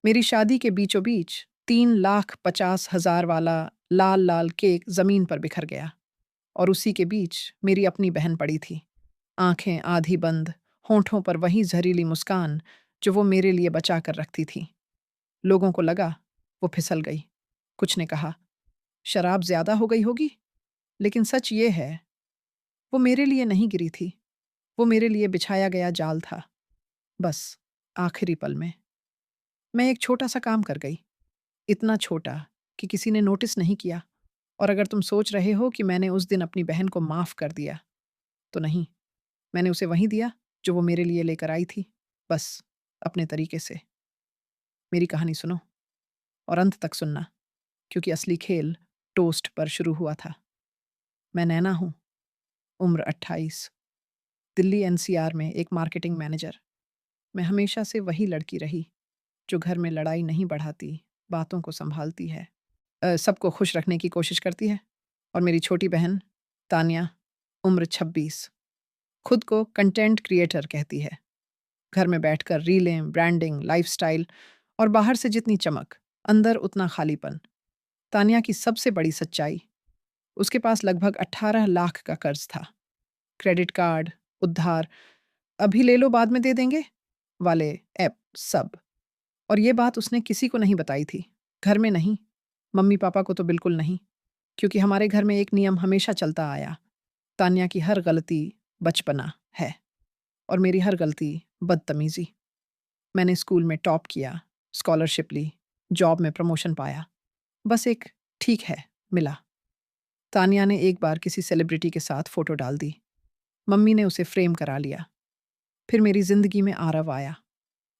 मेरी शादी के बीचों बीच 3,50,000 वाला लाल लाल केक जमीन पर बिखर गया और उसी के बीच मेरी अपनी बहन पड़ी थी, आंखें आधी बंद, होंठों पर वही जहरीली मुस्कान जो वो मेरे लिए बचा कर रखती थी। लोगों को लगा वो फिसल गई। कुछ ने कहा शराब ज्यादा हो गई होगी, लेकिन सच ये है वो मेरे लिए नहीं गिरी थी। वो मेरे लिए बिछाया गया जाल था। बस आखिरी पल में मैं एक छोटा सा काम कर गई, इतना छोटा कि किसी ने नोटिस नहीं किया। और अगर तुम सोच रहे हो कि मैंने उस दिन अपनी बहन को माफ कर दिया, तो नहीं, मैंने उसे वही दिया जो वो मेरे लिए लेकर आई थी, बस अपने तरीके से। मेरी कहानी सुनो और अंत तक सुनना, क्योंकि असली खेल टोस्ट पर शुरू हुआ था। मैं नैना हूं, उम्र 28, दिल्ली एनसीआर में एक मार्केटिंग मैनेजर। मैं हमेशा से वही लड़की रही जो घर में लड़ाई नहीं बढ़ाती, बातों को संभालती है, सबको खुश रखने की कोशिश करती है। और मेरी छोटी बहन तान्या, उम्र 26, खुद को कंटेंट क्रिएटर कहती है। घर में बैठकर रीलें, ब्रांडिंग, लाइफस्टाइल और बाहर से जितनी चमक, अंदर उतना खालीपन। तान्या की सबसे बड़ी सच्चाई, उसके पास लगभग 18 लाख का कर्ज था। क्रेडिट कार्ड, उधार, अभी ले लो बाद में दे देंगे वाले ऐप, सब। और ये बात उसने किसी को नहीं बताई थी। घर में नहीं, मम्मी पापा को तो बिल्कुल नहीं, क्योंकि हमारे घर में एक नियम हमेशा चलता आया, तान्या की हर गलती बचपना है और मेरी हर गलती बदतमीजी। मैंने स्कूल में टॉप किया, स्कॉलरशिप ली, जॉब में प्रमोशन पाया, बस एक ठीक है मिला। तान्या ने एक बार किसी सेलिब्रिटी के साथ फोटो डाल दी, मम्मी ने उसे फ्रेम करा लिया। फिर मेरी जिंदगी में आरव आया।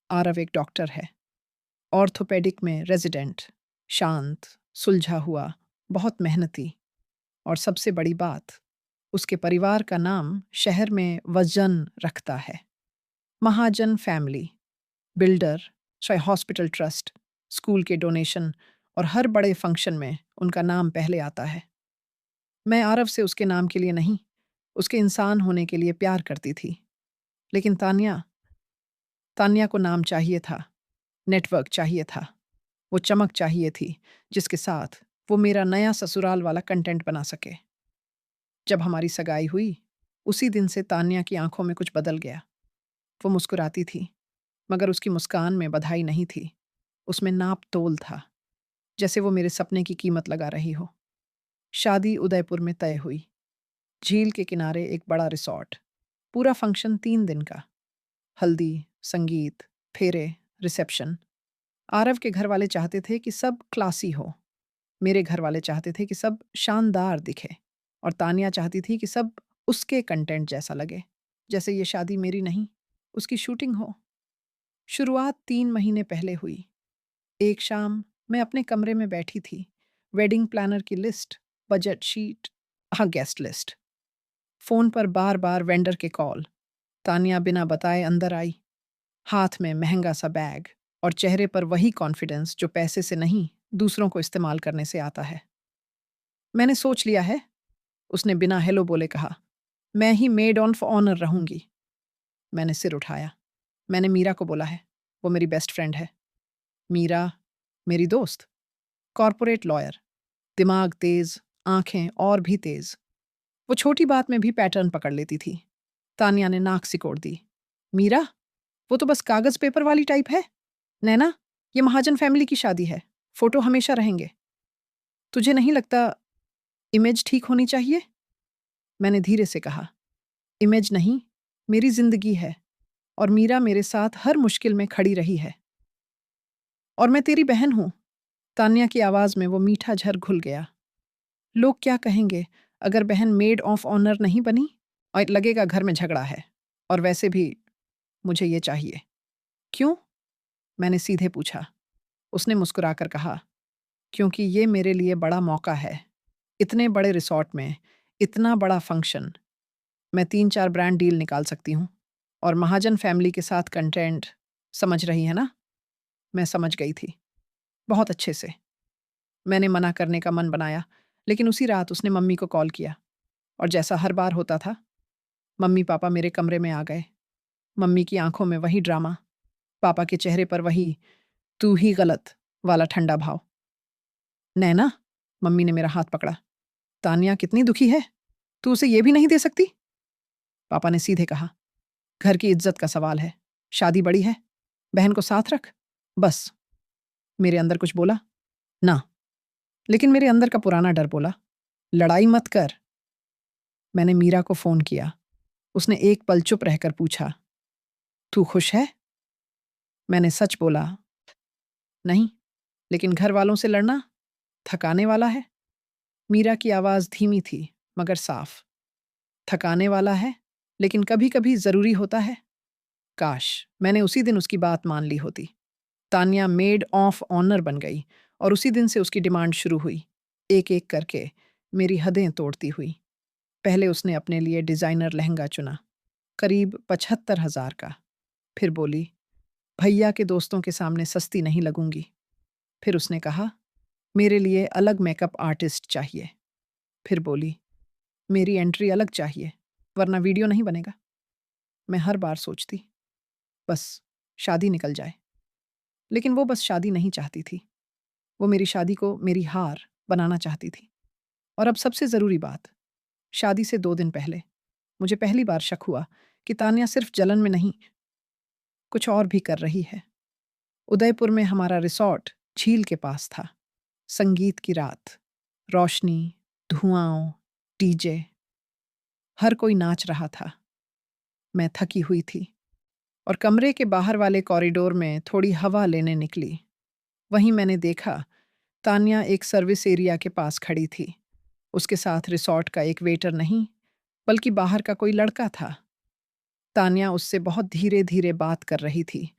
आरव एक डॉक्टर है, ऑर्थोपेडिक में रेजिडेंट, शांत, सुलझा हुआ, बहुत मेहनती। और सबसे बड़ी बात, उसके परिवार का नाम शहर में वजन रखता है। महाजन फैमिली, बिल्डर, चाहे हॉस्पिटल ट्रस्ट, स्कूल के डोनेशन और हर बड़े फंक्शन में उनका नाम पहले आता है। मैं आरव से उसके नाम के लिए नहीं, उसके इंसान होने के लिए प्यार करती थी। लेकिन तान्या, तान्या को नाम चाहिए था, नेटवर्क चाहिए था, वो चमक चाहिए थी जिसके साथ वो मेरा नया ससुराल वाला कंटेंट बना सके। जब हमारी सगाई हुई, उसी दिन से तान्या की आंखों में कुछ बदल गया। वो मुस्कुराती थी, मगर उसकी मुस्कान में बधाई नहीं थी, उसमें नाप तोल था, जैसे वो मेरे सपने की कीमत लगा रही हो। शादी उदयपुर में तय हुई, झील के किनारे एक बड़ा रिसॉर्ट, पूरा फंक्शन 3 दिन का, हल्दी, संगीत, फेरे, रिसेप्शन। आरव के घर वाले चाहते थे कि सब क्लासी हो, मेरे घर वाले चाहते थे कि सब शानदार दिखे, और तानिया चाहती थी कि सब उसके कंटेंट जैसा लगे, जैसे ये शादी मेरी नहीं, उसकी शूटिंग हो। शुरुआत 3 महीने पहले हुई। एक शाम मैं अपने कमरे में बैठी थी, वेडिंग प्लानर की लिस्ट, बजट शीट, हाँ गेस्ट लिस्ट, फोन पर बार बार वेंडर के कॉल। तानिया बिना बताए अंदर आई, हाथ में महंगा सा बैग और चेहरे पर वही कॉन्फिडेंस जो पैसे से नहीं, दूसरों को इस्तेमाल करने से आता है। मैंने सोच लिया है, उसने बिना हेलो बोले कहा। मैं ही मेड ऑन फॉर ऑनर रहूंगी। मैंने सिर उठाया। मैंने मीरा को बोला है, वो मेरी बेस्ट फ्रेंड है। मीरा, मेरी दोस्त, कॉर्पोरेट लॉयर, दिमाग तेज, आंखें और भी तेज। वो छोटी बात में भी पैटर्न पकड़ लेती थी। तानिया ने नाक सिकोड़ दी। मीरा, वो तो बस कागज पेपर वाली टाइप है। नैना, ये महाजन फैमिली की शादी है, फोटो हमेशा रहेंगे। तुझे नहीं लगता इमेज ठीक होनी चाहिए? मैंने धीरे से कहा, इमेज नहीं, मेरी जिंदगी है, और मीरा मेरे साथ हर मुश्किल में खड़ी रही है। और मैं तेरी बहन हूं। तान्या की आवाज में वो मीठा झर घुल गया। लोग क्या कहेंगे अगर बहन मेड ऑफ ऑनर नहीं बनी? और लगेगा घर में झगड़ा है। और वैसे भी मुझे ये चाहिए। क्यों? मैंने सीधे पूछा। उसने मुस्कुराकर कहा, क्योंकि ये मेरे लिए बड़ा मौका है। इतने बड़े रिसॉर्ट में इतना बड़ा फंक्शन, मैं 3-4 ब्रांड डील निकाल सकती हूँ। और महाजन फैमिली के साथ कंटेंट, समझ रही है ना? मैं समझ गई थी, बहुत अच्छे से। मैंने मना करने का मन बनाया, लेकिन उसी रात उसने मम्मी को कॉल किया। और जैसा हर बार होता था, मम्मी पापा मेरे कमरे में आ गए। मम्मी की आंखों में वही ड्रामा, पापा के चेहरे पर वही तू ही गलत वाला ठंडा भाव। नैना, मम्मी ने मेरा हाथ पकड़ा। तानिया कितनी दुखी है, तू उसे ये भी नहीं दे सकती? पापा ने सीधे कहा, घर की इज्जत का सवाल है, शादी बड़ी है, बहन को साथ रख, बस। मेरे अंदर कुछ बोला ना, लेकिन मेरे अंदर का पुराना डर बोला, लड़ाई मत कर। मैंने मीरा को फोन किया। उसने एक पल चुप रहकर पूछा, तू खुश है? मैंने सच बोला, नहीं, लेकिन घर वालों से लड़ना थकाने वाला है। मीरा की आवाज धीमी थी मगर साफ। थकाने वाला है, लेकिन कभी कभी जरूरी होता है। काश मैंने उसी दिन उसकी बात मान ली होती। तान्या मेड ऑफ ऑनर बन गई और उसी दिन से उसकी डिमांड शुरू हुई, एक एक करके मेरी हदें तोड़ती हुई। पहले उसने अपने लिए डिजाइनर लहंगा चुना, करीब 75,000 का। फिर बोली, भैया के दोस्तों के सामने सस्ती नहीं लगूंगी। फिर उसने कहा, मेरे लिए अलग मेकअप आर्टिस्ट चाहिए। फिर बोली, मेरी एंट्री अलग चाहिए, वरना वीडियो नहीं बनेगा। मैं हर बार सोचती, बस शादी निकल जाए। लेकिन वो बस शादी नहीं चाहती थी, वो मेरी शादी को मेरी हार बनाना चाहती थी। और अब सबसे ज़रूरी बात, शादी से 2 दिन पहले मुझे पहली बार शक हुआ कि तान्या सिर्फ जलन में नहीं, कुछ और भी कर रही है। उदयपुर में हमारा रिसॉर्ट झील के पास था। संगीत की रात, रोशनी, धुआं, डीजे, हर कोई नाच रहा था। मैं थकी हुई थी और कमरे के बाहर वाले कॉरिडोर में थोड़ी हवा लेने निकली। वहीं मैंने देखा, तान्या एक सर्विस एरिया के पास खड़ी थी। उसके साथ रिसॉर्ट का एक वेटर नहीं, बल्कि बाहर का कोई लड़का था। तान्या उससे बहुत धीरे धीरे बात कर रही थी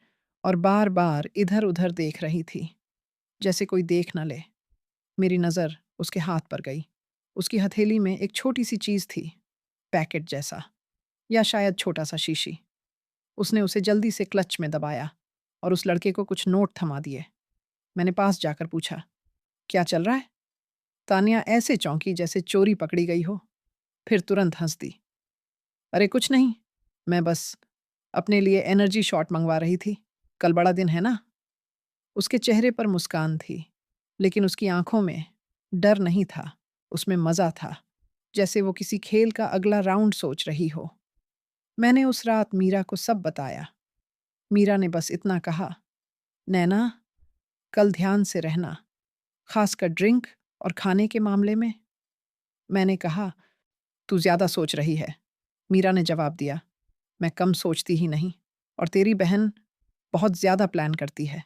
और बार बार इधर उधर देख रही थी, जैसे कोई देख न ले। मेरी नज़र उसके हाथ पर गई। उसकी हथेली में एक छोटी सी चीज़ थी, पैकेट जैसा, या शायद छोटा सा शीशी। उसने उसे जल्दी से क्लच में दबाया और उस लड़के को कुछ नोट थमा दिए। मैंने पास जाकर पूछा, क्या चल रहा है? तान्या ऐसे चौंकी जैसे चोरी पकड़ी गई हो, फिर तुरंत हंस दी। अरे कुछ नहीं, मैं बस अपने लिए एनर्जी शॉट मंगवा रही थी, कल बड़ा दिन है ना। उसके चेहरे पर मुस्कान थी, लेकिन उसकी आंखों में डर नहीं था, उसमें मज़ा था, जैसे वो किसी खेल का अगला राउंड सोच रही हो। मैंने उस रात मीरा को सब बताया। मीरा ने बस इतना कहा, नैना, कल ध्यान से रहना, खासकर ड्रिंक और खाने के मामले में। मैंने कहा, तू ज़्यादा सोच रही है। मीरा ने जवाब दिया, मैं कम सोचती ही नहीं, और तेरी बहन बहुत ज़्यादा प्लान करती है।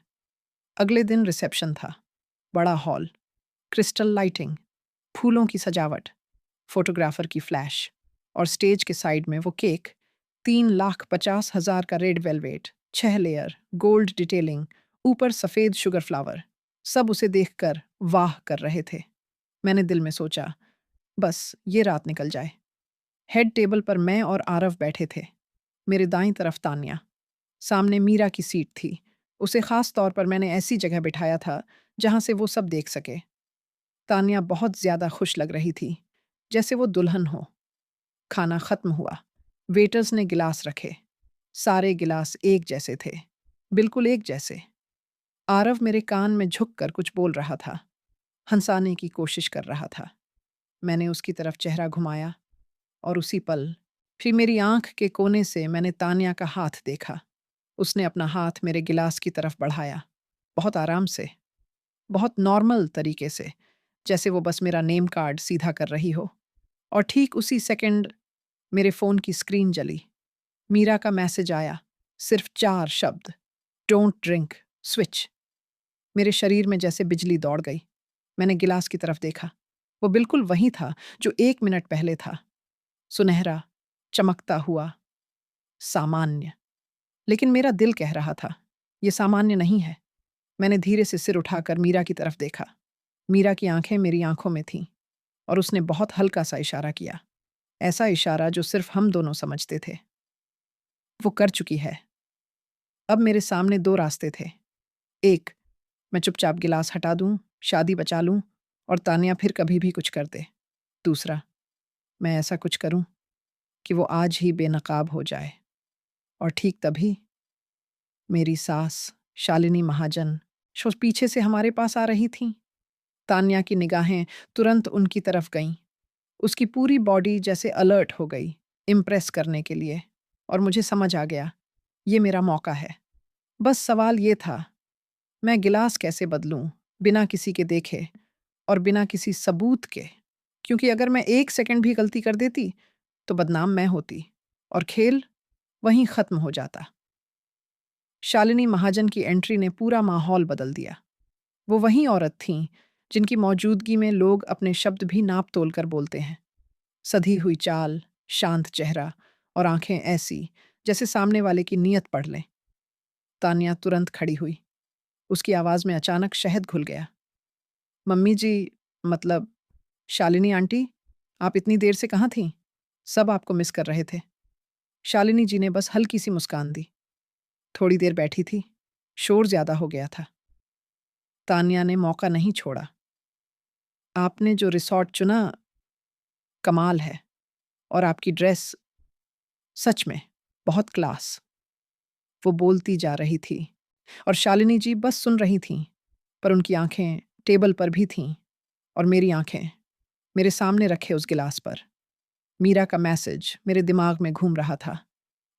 अगले दिन रिसेप्शन था। बड़ा हॉल, क्रिस्टल लाइटिंग, फूलों की सजावट, फोटोग्राफर की फ्लैश, और स्टेज के साइड में वो केक, 3,50,000 का red velvet, 6 layer, gold detailing, ऊपर सफ़ेद शुगर फ्लावर। सब उसे देखकर वाह कर रहे थे। मैंने दिल में सोचा, बस ये रात निकल जाए। हेड टेबल पर मैं और आरव बैठे थे। मेरे दाईं तरफ तान्या, सामने मीरा की सीट थी। उसे खास तौर पर मैंने ऐसी जगह बिठाया था जहां से वो सब देख सके। तान्या बहुत ज्यादा खुश लग रही थी, जैसे वो दुल्हन हो। खाना खत्म हुआ। वेटर्स ने गिलास रखे। सारे गिलास एक जैसे थे, बिल्कुल एक जैसे। आरव मेरे कान में झुककर कुछ बोल रहा था, हंसाने की कोशिश कर रहा था। मैंने उसकी तरफ चेहरा घुमाया और उसी पल फिर मेरी आंख के कोने से मैंने तान्या का हाथ देखा। उसने अपना हाथ मेरे गिलास की तरफ बढ़ाया, बहुत आराम से, बहुत नॉर्मल तरीके से, जैसे वो बस मेरा नेम कार्ड सीधा कर रही हो। और ठीक उसी सेकंड मेरे फ़ोन की स्क्रीन जली। मीरा का मैसेज आया, सिर्फ 4 शब्द, डोंट ड्रिंक, स्विच। मेरे शरीर में जैसे बिजली दौड़ गई। मैंने गिलास की तरफ देखा। वो बिल्कुल वही था जो 1 मिनट पहले था, सुनहरा, चमकता हुआ, सामान्य। लेकिन मेरा दिल कह रहा था, ये सामान्य नहीं है। मैंने धीरे से सिर उठाकर मीरा की तरफ देखा। मीरा की आंखें मेरी आंखों में थीं और उसने बहुत हल्का सा इशारा किया, ऐसा इशारा जो सिर्फ हम दोनों समझते थे। वो कर चुकी है। अब मेरे सामने 2 रास्ते थे। एक, मैं चुपचाप गिलास हटा दूं, शादी बचा लूं और तान्या फिर कभी भी कुछ कर दे। दूसरा, मैं ऐसा कुछ करूं कि वो आज ही बेनकाब हो जाए। और ठीक तभी मेरी सास, शालिनी महाजन, पीछे से हमारे पास आ रही थीं। तान्या की निगाहें तुरंत उनकी तरफ गईं। उसकी पूरी बॉडी जैसे अलर्ट हो गई, इम्प्रेस करने के लिए। और मुझे समझ आ गया, ये मेरा मौका है। बस सवाल ये था, मैं गिलास कैसे बदलूं, बिना किसी के देखे और बिना किसी सबूत के। क्योंकि अगर मैं 1 सेकंड भी गलती कर देती, तो बदनाम मैं होती और खेल वहीं खत्म हो जाता। शालिनी महाजन की एंट्री ने पूरा माहौल बदल दिया। वो वही औरत थीं जिनकी मौजूदगी में लोग अपने शब्द भी नाप तोल कर बोलते हैं। सधी हुई चाल, शांत चेहरा और आंखें ऐसी जैसे सामने वाले की नीयत पढ़ लें। तान्या तुरंत खड़ी हुई। उसकी आवाज में अचानक शहद घुल गया। मम्मी जी, मतलब शालिनी आंटी, आप इतनी देर से कहाँ थीं? सब आपको मिस कर रहे थे। शालिनी जी ने बस हल्की सी मुस्कान दी। थोड़ी देर बैठी थी, शोर ज्यादा हो गया था। तान्या ने मौका नहीं छोड़ा। आपने जो रिसॉर्ट चुना, कमाल है। और आपकी ड्रेस, सच में बहुत क्लास। वो बोलती जा रही थी और शालिनी जी बस सुन रही थीं, पर उनकी आंखें टेबल पर भी थीं और मेरी आंखें मेरे सामने रखे उस गिलास पर। मीरा का मैसेज मेरे दिमाग में घूम रहा था,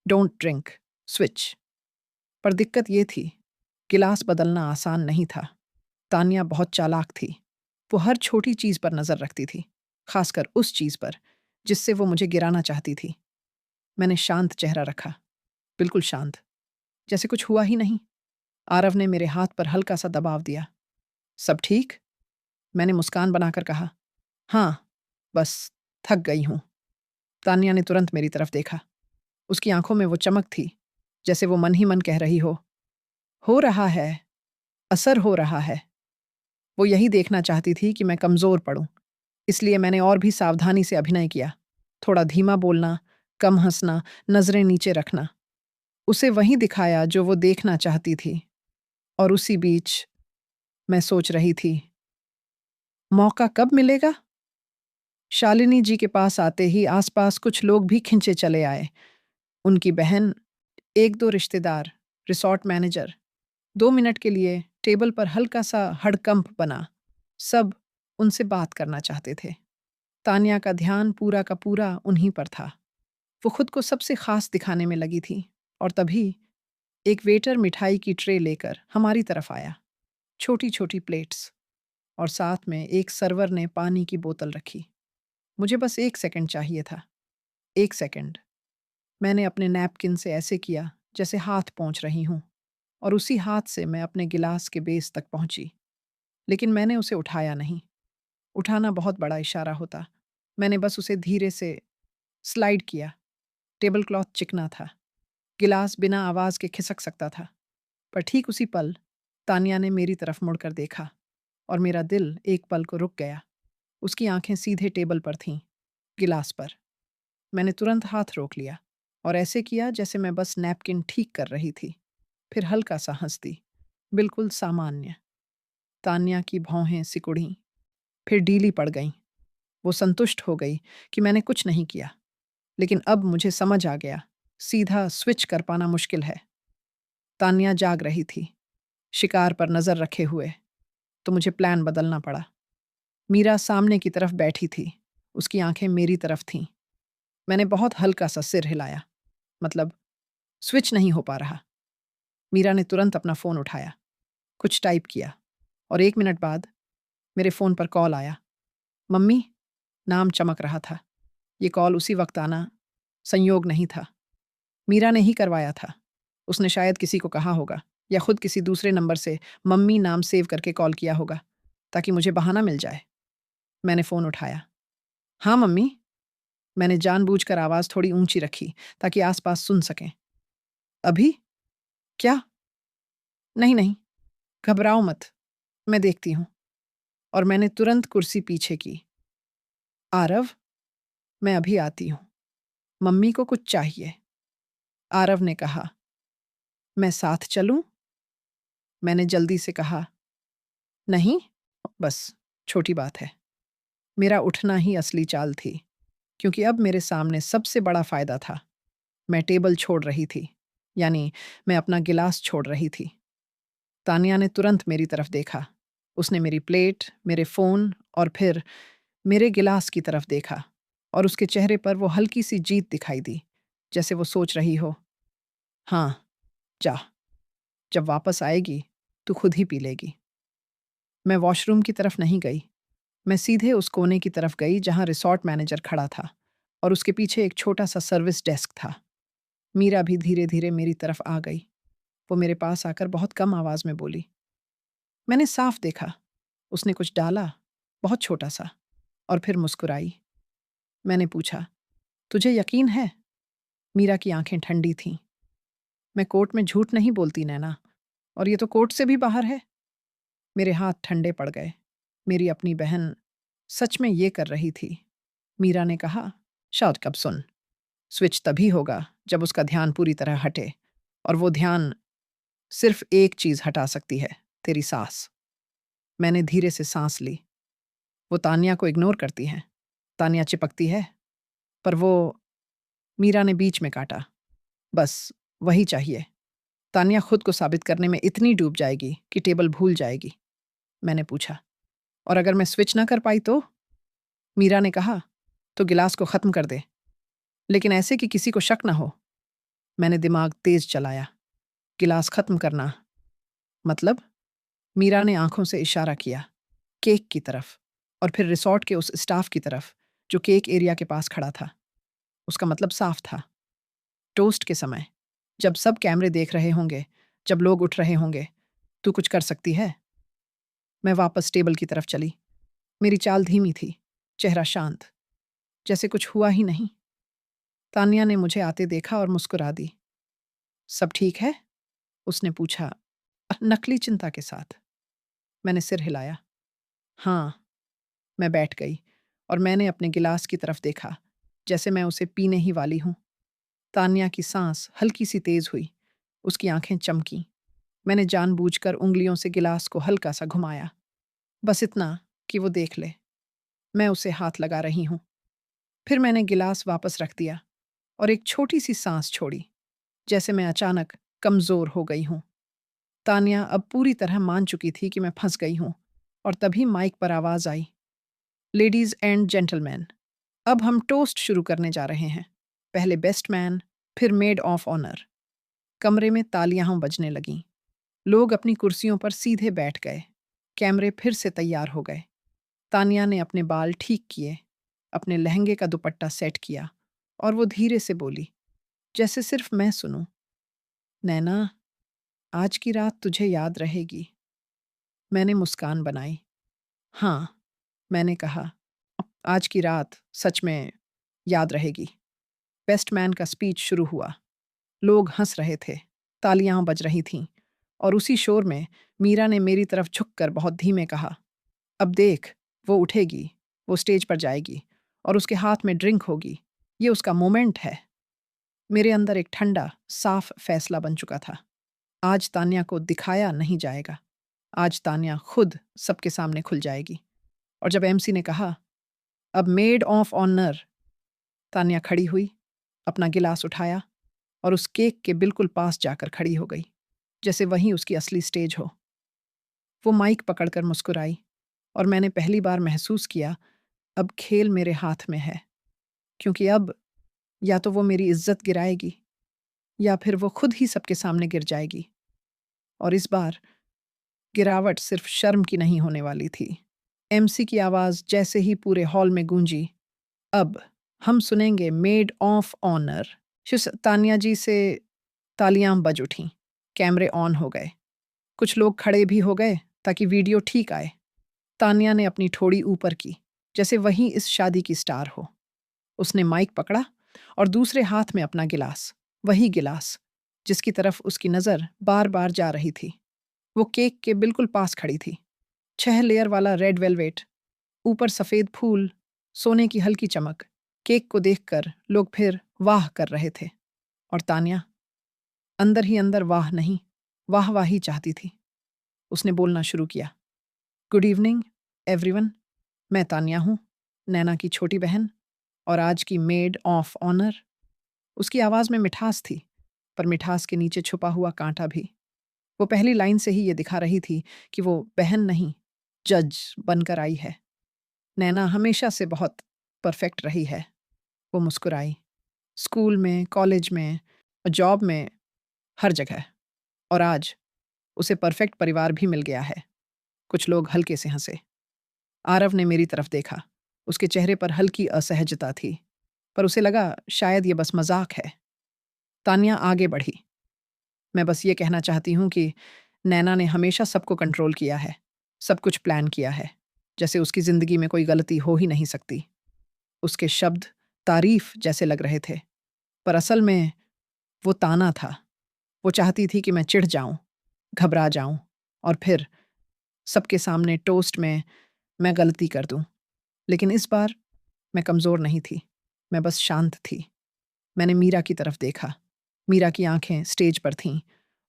डोंट ड्रिंक, स्विच। पर दिक्कत ये थी, गिलास बदलना आसान नहीं था। तान्या बहुत चालाक थी। वो हर छोटी चीज पर नजर रखती थी, खासकर उस चीज पर जिससे वो मुझे गिराना चाहती थी। मैंने शांत चेहरा रखा, बिल्कुल शांत, जैसे कुछ हुआ ही नहीं। आरव ने मेरे हाथ पर हल्का सा दबाव दिया। सब ठीक? मैंने मुस्कान बनाकर कहा। हाँ, बस थक गई हूं। तान्या ने तुरंत मेरी तरफ देखा। उसकी आंखों में वो चमक थी, जैसे वो मन ही मन कह रही हो रहा है, असर हो रहा है। वो यही देखना चाहती थी कि मैं कमजोर पड़ूं। इसलिए मैंने और भी सावधानी से अभिनय किया। थोड़ा धीमा बोलना, कम हंसना, नजरें नीचे रखना। उसे वही दिखाया जो वो देखना चाहती थी। और उसी बीच मैं सोच रही थी, मौका कब मिलेगा? शालिनी जी के पास आते ही आसपास कुछ लोग भी खिंचे चले आए। उनकी बहन, एक दो रिश्तेदार, रिसॉर्ट मैनेजर। 2 मिनट के लिए टेबल पर हल्का सा हड़कंप बना। सब उनसे बात करना चाहते थे। तान्या का ध्यान पूरा का पूरा उन्हीं पर था। वो खुद को सबसे खास दिखाने में लगी थी। और तभी एक वेटर मिठाई की ट्रे लेकर हमारी तरफ आया। छोटी छोटी प्लेट्स और साथ में एक सर्वर ने पानी की बोतल रखी। मुझे बस 1 सेकंड चाहिए था। 1 सेकंड। मैंने अपने नैपकिन से ऐसे किया जैसे हाथ पहुंच रही हूं, और उसी हाथ से मैं अपने गिलास के बेस तक पहुंची। लेकिन मैंने उसे उठाया नहीं। उठाना बहुत बड़ा इशारा होता। मैंने बस उसे धीरे से स्लाइड किया। टेबल क्लॉथ चिकना था। गिलास बिना आवाज के खिसक सकता था। पर ठीक उसी पल तान्या ने मेरी तरफ मुड़कर देखा और मेरा दिल एक पल को रुक गया। उसकी आंखें सीधे टेबल पर थीं, गिलास पर। मैंने तुरंत हाथ रोक लिया और ऐसे किया जैसे मैं बस नैपकिन ठीक कर रही थी। फिर हल्का सा हंस दी, बिल्कुल सामान्य। तान्या की भौहें सिकुड़ीं, फिर ढीली पड़ गईं। वो संतुष्ट हो गई कि मैंने कुछ नहीं किया। लेकिन अब मुझे समझ आ गया, सीधा स्विच कर पाना मुश्किल है। तान्या जाग रही थी, शिकार पर नजर रखे हुए। तो मुझे प्लान बदलना पड़ा। मीरा सामने की तरफ बैठी थी। उसकी आंखें मेरी तरफ थीं। मैंने बहुत हल्का सा सिर हिलाया, मतलब स्विच नहीं हो पा रहा। मीरा ने तुरंत अपना फ़ोन उठाया, कुछ टाइप किया और 1 मिनट बाद मेरे फ़ोन पर कॉल आया। मम्मी, नाम चमक रहा था। ये कॉल उसी वक्त आना संयोग नहीं था। मीरा ने ही करवाया था। उसने शायद किसी को कहा होगा या खुद किसी दूसरे नंबर से मम्मी नाम सेव करके कॉल किया होगा ताकि मुझे बहाना मिल जाए। मैंने फ़ोन उठाया। हाँ मम्मी। मैंने जानबूझकर आवाज़ थोड़ी ऊंची रखी ताकि आसपास सुन सकें। अभी? क्या? नहीं नहीं, घबराओ मत, मैं देखती हूँ। और मैंने तुरंत कुर्सी पीछे की। आरव, मैं अभी आती हूँ, मम्मी को कुछ चाहिए। आरव ने कहा। मैं साथ चलूं? मैंने जल्दी से कहा। नहीं, बस छोटी बात है। मेरा उठना ही असली चाल थी, क्योंकि अब मेरे सामने सबसे बड़ा फायदा था। मैं टेबल छोड़ रही थी, यानी मैं अपना गिलास छोड़ रही थी। तानिया ने तुरंत मेरी तरफ देखा। उसने मेरी प्लेट, मेरे फ़ोन और फिर मेरे गिलास की तरफ देखा और उसके चेहरे पर वो हल्की सी जीत दिखाई दी, जैसे वो सोच रही हो, हाँ, जा, जब वापस आएगी, तू खुद ही पी लेगी। मैं वॉशरूम की तरफ नहीं गई। मैं सीधे उस कोने की तरफ गई जहाँ रिसॉर्ट मैनेजर खड़ा था और उसके पीछे एक छोटा सा सर्विस डेस्क था। मीरा भी धीरे-धीरे मेरी तरफ आ गई। वो मेरे पास आकर बहुत कम आवाज़ में बोली। मैंने साफ देखा, उसने कुछ डाला, बहुत छोटा-सा, और फिर मुस्कुराई। मैंने पूछा, तुझे यकीन है? मीरा की आंखें ठंडी थीं। मैं कोर्ट में झूठ नहीं बोलती नैना, और ये तो कोर्ट से भी बाहर है। मेरे हाथ ठंडे पड़ गए। मेरी अपनी बहन सच में ये कर रही थी। मीरा ने कहा, शायद कब सुन, स्विच तभी होगा जब उसका ध्यान पूरी तरह हटे, और वो ध्यान सिर्फ एक चीज़ हटा सकती है, तेरी सांस। मैंने धीरे से सांस ली। वो तानिया को इग्नोर करती हैं। तानिया चिपकती है, पर वो मीरा ने बीच में काटा। बस वही चाहिए। तानिया खुद को साबित करने में इतनी डूब जाएगी कि टेबल भूल जाएगी। मैंने पूछा, और अगर मैं स्विच ना कर पाई तो? मीरा ने कहा, तो गिलास को खत्म कर दे, लेकिन ऐसे कि किसी को शक ना हो। मैंने दिमाग तेज चलाया। गिलास खत्म करना मतलब? मीरा ने आंखों से इशारा किया, केक की तरफ, और फिर रिसॉर्ट के उस स्टाफ की तरफ जो केक एरिया के पास खड़ा था। उसका मतलब साफ था। टोस्ट के समय, जब सब कैमरे देख रहे होंगे, जब लोग उठ रहे होंगे, तू कुछ कर सकती है? मैं वापस टेबल की तरफ चली। मेरी चाल धीमी थी, चेहरा शांत, जैसे कुछ हुआ ही नहीं। तानिया ने मुझे आते देखा और मुस्कुरा दी। सब ठीक है? उसने पूछा, नकली चिंता के साथ। मैंने सिर हिलाया। हाँ। मैं बैठ गई और मैंने अपने गिलास की तरफ देखा, जैसे मैं उसे पीने ही वाली हूं। तानिया की सांस हल्की सी तेज हुई। उसकी आंखें चमकीं। मैंने जानबूझकर उंगलियों से गिलास को हल्का सा घुमाया, बस इतना कि वो देख ले मैं उसे हाथ लगा रही हूं। फिर मैंने गिलास वापस रख दिया और एक छोटी सी सांस छोड़ी, जैसे मैं अचानक कमजोर हो गई हूं। तानिया अब पूरी तरह मान चुकी थी कि मैं फंस गई हूं, और तभी माइक पर आवाज आई, लेडीज एंड जेंटलमैन, अब हम टोस्ट शुरू करने जा रहे हैं। पहले बेस्ट मैन, फिर मेड ऑफ ऑनर। कमरे में तालियां बजने लगीं। लोग अपनी कुर्सियों पर सीधे बैठ गए। कैमरे फिर से तैयार हो गए। तानिया ने अपने बाल ठीक किए, अपने लहंगे का दुपट्टा सेट किया, और वो धीरे से बोली, जैसे सिर्फ मैं सुनूं, नैना, आज की रात तुझे याद रहेगी। मैंने मुस्कान बनाई। हाँ, मैंने कहा, आज की रात सच में याद रहेगी। बेस्ट मैन का स्पीच शुरू हुआ। लोग हंस रहे थे, तालियां बज रही थीं, और उसी शोर में मीरा ने मेरी तरफ झुककर बहुत धीमे कहा, अब देख, वो उठेगी, वो स्टेज पर जाएगी, और उसके हाथ में ड्रिंक होगी। ये उसका मोमेंट है। मेरे अंदर एक ठंडा, साफ फैसला बन चुका था। आज तान्या को दिखाया नहीं जाएगा। आज तान्या खुद सबके सामने खुल जाएगी। और जब एमसी ने कहा, अब मेड ऑफ ऑनर, तान्या खड़ी हुई, अपना गिलास उठाया और उस केक के बिल्कुल पास जाकर खड़ी हो गई, जैसे वहीं उसकी असली स्टेज हो। वो माइक पकड़कर मुस्कुराई, और मैंने पहली बार महसूस किया, अब खेल मेरे हाथ में है। क्योंकि अब या तो वो मेरी इज्जत गिराएगी, या फिर वो खुद ही सबके सामने गिर जाएगी। और इस बार गिरावट सिर्फ शर्म की नहीं होने वाली थी। एमसी की आवाज़ जैसे ही पूरे हॉल में गूंजी, अब हम सुनेंगे मेड ऑफ ऑनर। तानिया जी से तालियां बज उठीं। कैमरे ऑन हो गए। कुछ लोग खड़े भी हो गए ताकि वीडियो ठीक आए। तानिया ने अपनी ठोड़ी ऊपर की, जैसे वही इस शादी की स्टार हो। उसने माइक पकड़ा और दूसरे हाथ में अपना गिलास, वही गिलास जिसकी तरफ उसकी नज़र बार बार जा रही थी। वो केक के बिल्कुल पास खड़ी थी। 6 लेयर वाला रेड वेलवेट, ऊपर सफ़ेद फूल, सोने की हल्की चमक। केक को देखकर लोग फिर वाह कर रहे थे। और तानिया अंदर ही अंदर वाह नहीं, वाह वाह ही चाहती थी। उसने बोलना शुरू किया, गुड इवनिंग एवरीवन, मैं तानिया हूँ, नैना की छोटी बहन, और आज की मेड ऑफ ऑनर। उसकी आवाज़ में मिठास थी, पर मिठास के नीचे छुपा हुआ कांटा भी। वो पहली लाइन से ही ये दिखा रही थी कि वो बहन नहीं, जज बनकर आई है। नैना हमेशा से बहुत परफेक्ट रही है। वो मुस्कुराई। स्कूल में, कॉलेज में, जॉब में, हर जगह। और आज उसे परफेक्ट परिवार भी मिल गया है। कुछ लोग हल्के से हंसे। आरव ने मेरी तरफ देखा। उसके चेहरे पर हल्की असहजता थी, पर उसे लगा शायद ये बस मजाक है। तान्या आगे बढ़ी। मैं बस ये कहना चाहती हूँ कि नैना ने हमेशा सबको कंट्रोल किया है, सब कुछ प्लान किया है, जैसे उसकी जिंदगी में कोई गलती हो ही नहीं सकती। उसके शब्द तारीफ जैसे लग रहे थे, पर असल में वो ताना था। वो चाहती थी कि मैं चिढ़ जाऊं, घबरा जाऊं, और फिर सबके सामने टोस्ट में मैं गलती कर दूं। लेकिन इस बार मैं कमज़ोर नहीं थी, मैं बस शांत थी। मैंने मीरा की तरफ देखा। मीरा की आंखें स्टेज पर थीं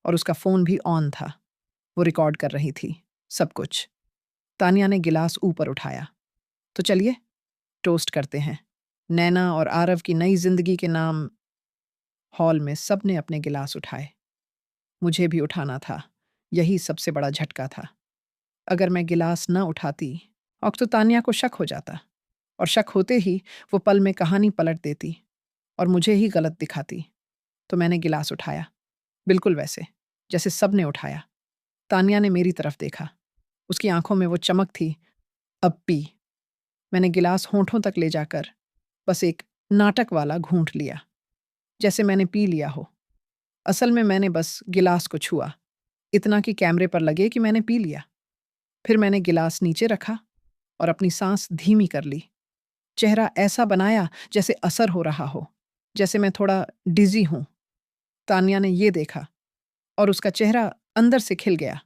और उसका फ़ोन भी ऑन था। वो रिकॉर्ड कर रही थी, सब कुछ। तानिया ने गिलास ऊपर उठाया। तो चलिए, टोस्ट करते हैं। नैना और आरव की नई जिंदगी के नाम। हॉल में सबने अपने गिलास उठाए। मुझे भी उठाना था। यही सबसे बड़ा झटका था। अगर मैं गिलास न उठाती, और तो तानिया को शक हो जाता, और शक होते ही वो पल में कहानी पलट देती और मुझे ही गलत दिखाती। तो मैंने गिलास उठाया, बिल्कुल वैसे जैसे सबने उठाया। तानिया ने मेरी तरफ देखा। उसकी आंखों में वो चमक थी। अब पी। मैंने गिलास होंठों तक ले जाकर बस एक नाटक वाला घूंट लिया, जैसे मैंने पी लिया हो। असल में मैंने बस गिलास को छुआ, इतना कि कैमरे पर लगे कि मैंने पी लिया। फिर मैंने गिलास नीचे रखा और अपनी सांस धीमी कर ली। चेहरा ऐसा बनाया जैसे असर हो रहा हो, जैसे मैं थोड़ा डिजी हूं। तानिया ने ये देखा और उसका चेहरा अंदर से खिल गया।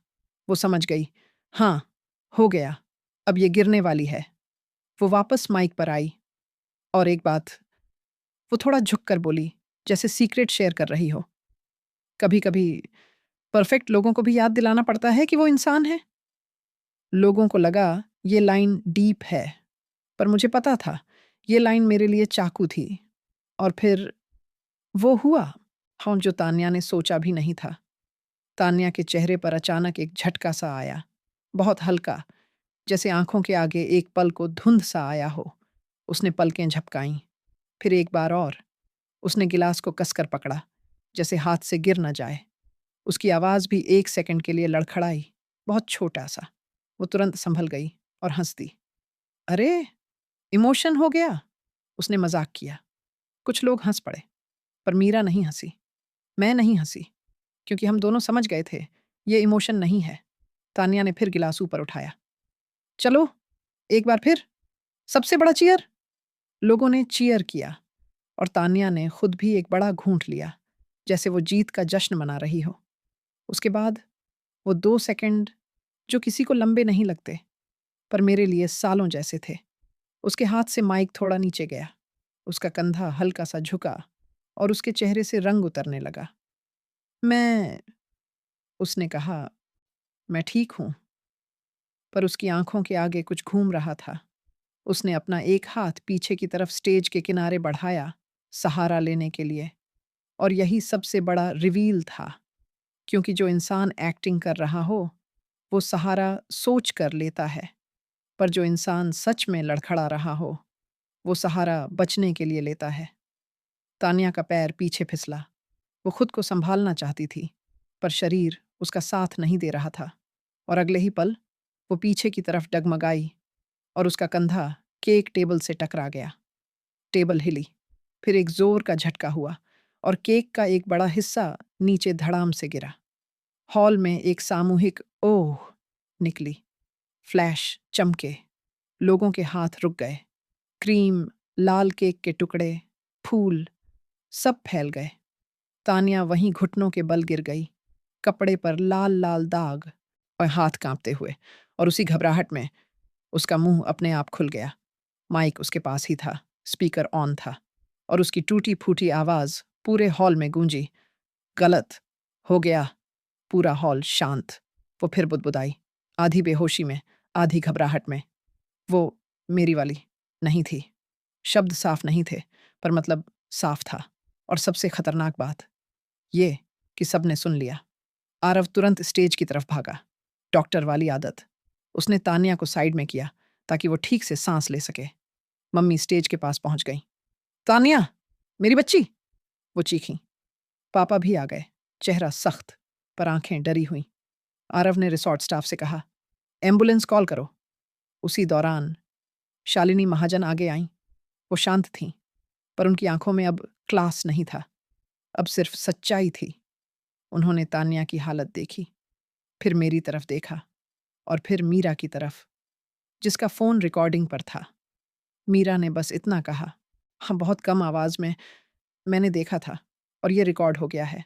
वो समझ गई, हाँ, हो गया, अब ये गिरने वाली है। वो वापस माइक पर आई और एक बात, वो थोड़ा झुककर बोली, जैसे सीक्रेट शेयर कर रही हो। कभी कभी परफेक्ट लोगों को भी याद दिलाना पड़ता है कि वो इंसान है। लोगों को लगा ये लाइन डीप है, पर मुझे पता था ये लाइन मेरे लिए चाकू थी। और फिर वो हुआ, हम जो तान्या ने सोचा भी नहीं था। तान्या के चेहरे पर अचानक एक झटका सा आया, बहुत हल्का, जैसे आंखों के आगे एक पल को धुंध सा आया हो। उसने पलकें झपकाईं। फिर एक बार और उसने गिलास को कसकर पकड़ा, जैसे हाथ से गिर न जाए। उसकी आवाज़ भी एक सेकंड के लिए लड़खड़ाई, बहुत छोटा सा। वो तुरंत संभल गई और हंस दी। अरे, इमोशन हो गया, उसने मजाक किया। कुछ लोग हंस पड़े, पर मीरा नहीं हंसी। मैं नहीं हंसी, क्योंकि हम दोनों समझ गए थे ये इमोशन नहीं है। तानिया ने फिर गिलास ऊपर उठाया। चलो, एक बार फिर, सबसे बड़ा चीयर। लोगों ने चीयर किया और तानिया ने खुद भी एक बड़ा घूंट लिया, जैसे वो जीत का जश्न मना रही हो। उसके बाद वो 2 सेकंड, जो किसी को लंबे नहीं लगते, पर मेरे लिए सालों जैसे थे। उसके हाथ से माइक थोड़ा नीचे गया, उसका कंधा हल्का सा झुका और उसके चेहरे से रंग उतरने लगा। मैं, उसने कहा, मैं ठीक हूं। पर उसकी आंखों के आगे कुछ घूम रहा था। उसने अपना एक हाथ पीछे की तरफ स्टेज के किनारे बढ़ाया, सहारा लेने के लिए। और यही सबसे बड़ा रिवील था, क्योंकि जो इंसान एक्टिंग कर रहा हो, वो सहारा सोच कर लेता है, पर जो इंसान सच में लड़खड़ा रहा हो, वो सहारा बचने के लिए लेता है। तानिया का पैर पीछे फिसला। वो खुद को संभालना चाहती थी, पर शरीर उसका साथ नहीं दे रहा था। और अगले ही पल वो पीछे की तरफ डगमगाई और उसका कंधा केक टेबल से टकरा गया। टेबल हिली, फिर एक जोर का झटका हुआ और केक का एक बड़ा हिस्सा नीचे धड़ाम से गिरा। हॉल में एक सामूहिक ओह निकली। फ्लैश चमके, लोगों के हाथ रुक गए। क्रीम, लाल केक के टुकड़े, फूल, सब फैल गए। तानिया वहीं घुटनों के बल गिर गई, कपड़े पर लाल लाल दाग और हाथ कांपते हुए। और उसी घबराहट में उसका मुंह अपने आप खुल गया। माइक उसके पास ही था, स्पीकर ऑन था, और उसकी टूटी फूटी आवाज पूरे हॉल में गूंजी। गलत हो गया। पूरा हॉल शांत। वो फिर बुदबुदाई, आधी बेहोशी में, आधी घबराहट में। वो मेरी वाली नहीं थी। शब्द साफ नहीं थे, पर मतलब साफ था। और सबसे खतरनाक बात ये कि सबने सुन लिया। आरव तुरंत स्टेज की तरफ भागा। डॉक्टर वाली आदत। उसने तानिया को साइड में किया ताकि वो ठीक से सांस ले सके। मम्मी स्टेज के पास पहुंच गई। तानिया, मेरी बच्ची, वो चीखी। पापा भी आ गए, चेहरा सख्त पर आंखें डरी हुई। आरव ने रिसॉर्ट स्टाफ से कहा, एम्बुलेंस कॉल करो। उसी दौरान शालिनी महाजन आगे आईं। वो शांत थीं, पर उनकी आंखों में अब क्लास नहीं था, अब सिर्फ सच्चाई थी। उन्होंने तान्या की हालत देखी, फिर मेरी तरफ देखा और फिर मीरा की तरफ, जिसका फ़ोन रिकॉर्डिंग पर था। मीरा ने बस इतना कहा, हाँ, बहुत कम आवाज़ में, मैंने देखा था और ये रिकॉर्ड हो गया है।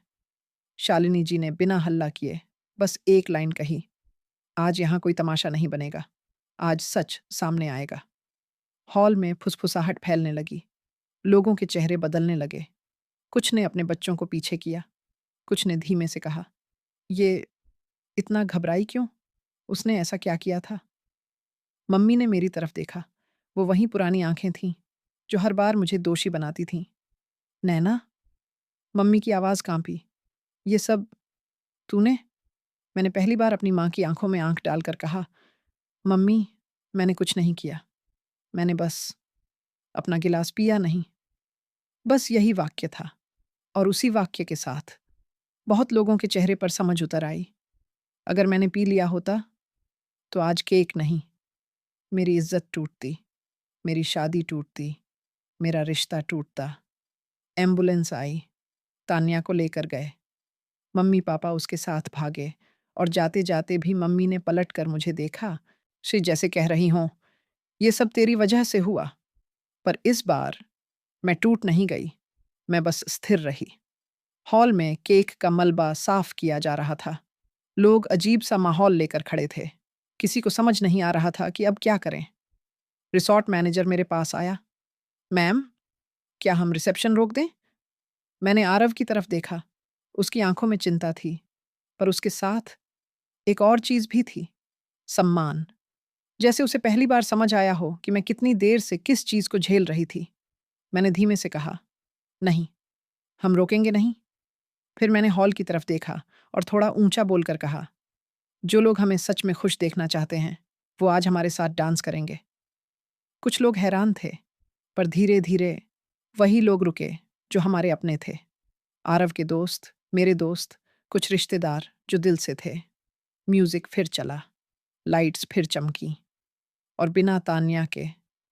शालिनी जी ने बिना हल्ला किए बस एक लाइन कही, आज यहाँ कोई तमाशा नहीं बनेगा, आज सच सामने आएगा। हॉल में फुसफुसाहट फैलने लगी, लोगों के चेहरे बदलने लगे। कुछ ने अपने बच्चों को पीछे किया, कुछ ने धीमे से कहा, ये इतना घबराई क्यों? उसने ऐसा क्या किया था? मम्मी ने मेरी तरफ देखा। वो वही पुरानी आंखें थीं, जो हर बार मुझे दोषी बनाती थीं। नैना? मम्मी की आवाज़ कांपी। ये सब तूने? मैंने पहली बार अपनी माँ की आंखों में आंख डालकर कहा, मम्मी, मैंने कुछ नहीं किया। मैंने बस अपना गिलास पिया नहीं। बस यही वाक्य था। और उसी वाक्य के साथ बहुत लोगों के चेहरे पर समझ उतर आई। अगर मैंने पी लिया होता, तो आज केक नहीं, मेरी इज्जत टूटती, मेरी शादी टूटती, मेरा रिश्ता टूटता। एम्बुलेंस आई, तान्या को लेकर गए। मम्मी पापा उसके साथ भागे और जाते जाते भी मम्मी ने पलट कर मुझे देखा, से जैसे कह रही हों, ये सब तेरी वजह से हुआ। पर इस बार मैं टूट नहीं गई, मैं बस स्थिर रही। हॉल में केक का मलबा साफ किया जा रहा था। लोग अजीब सा माहौल लेकर खड़े थे। किसी को समझ नहीं आ रहा था कि अब क्या करें। रिसॉर्ट मैनेजर मेरे पास आया। मैम, क्या हम रिसेप्शन रोक दें? मैंने आरव की तरफ देखा। उसकी आंखों में चिंता थी, पर उसके साथ एक और चीज भी थी, सम्मान। जैसे उसे पहली बार समझ आया हो कि मैं कितनी देर से किस चीज को झेल रही थी। मैंने धीमे से कहा, नहीं, हम रोकेंगे नहीं। फिर मैंने हॉल की तरफ देखा और थोड़ा ऊंचा बोलकर कहा, जो लोग हमें सच में खुश देखना चाहते हैं, वो आज हमारे साथ डांस करेंगे। कुछ लोग हैरान थे, पर धीरे धीरे वही लोग रुके जो हमारे अपने थे। आरव के दोस्त, मेरे दोस्त, कुछ रिश्तेदार जो दिल से थे। म्यूजिक फिर चला, लाइट्स फिर चमकी, और बिना तान्या के,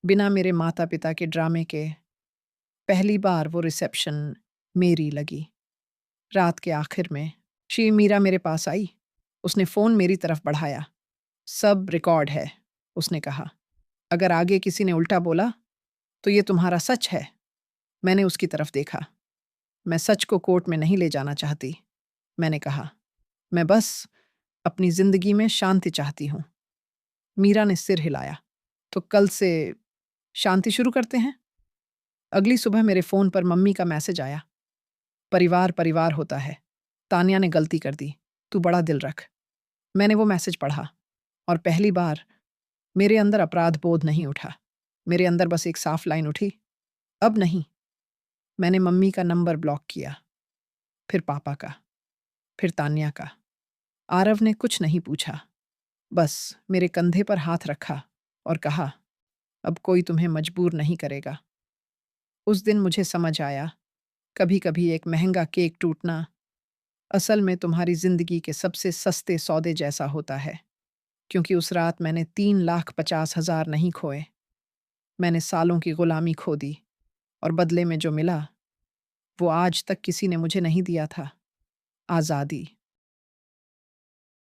बिना मेरे माता पिता के ड्रामे के, पहली बार वो रिसेप्शन मेरी लगी। रात के आखिर में श्री मीरा मेरे पास आई। उसने फ़ोन मेरी तरफ बढ़ाया। सब रिकॉर्ड है, उसने कहा। अगर आगे किसी ने उल्टा बोला, तो ये तुम्हारा सच है। मैंने उसकी तरफ देखा। मैं सच को कोर्ट में नहीं ले जाना चाहती, मैंने कहा। मैं बस अपनी जिंदगी में शांति चाहती हूँ। मीरा ने सिर हिलाया। तो कल से शांति शुरू करते हैं? अगली सुबह मेरे फ़ोन पर मम्मी का मैसेज आया। परिवार परिवार होता है। तान्या ने गलती कर दी, तू बड़ा दिल रख। मैंने वो मैसेज पढ़ा और पहली बार मेरे अंदर अपराध बोध नहीं उठा। मेरे अंदर बस एक साफ लाइन उठी, अब नहीं। मैंने मम्मी का नंबर ब्लॉक किया, फिर पापा का, फिर तान्या का। आरव ने कुछ नहीं पूछा, बस मेरे कंधे पर हाथ रखा और कहा, अब कोई तुम्हें मजबूर नहीं करेगा। उस दिन मुझे समझ आया, कभी कभी एक महंगा केक टूटना असल में तुम्हारी जिंदगी के सबसे सस्ते सौदे जैसा होता है। क्योंकि उस रात मैंने 3,50,000 नहीं खोए, मैंने सालों की गुलामी खो दी, और बदले में जो मिला, वो आज तक किसी ने मुझे नहीं दिया था, आज़ादी।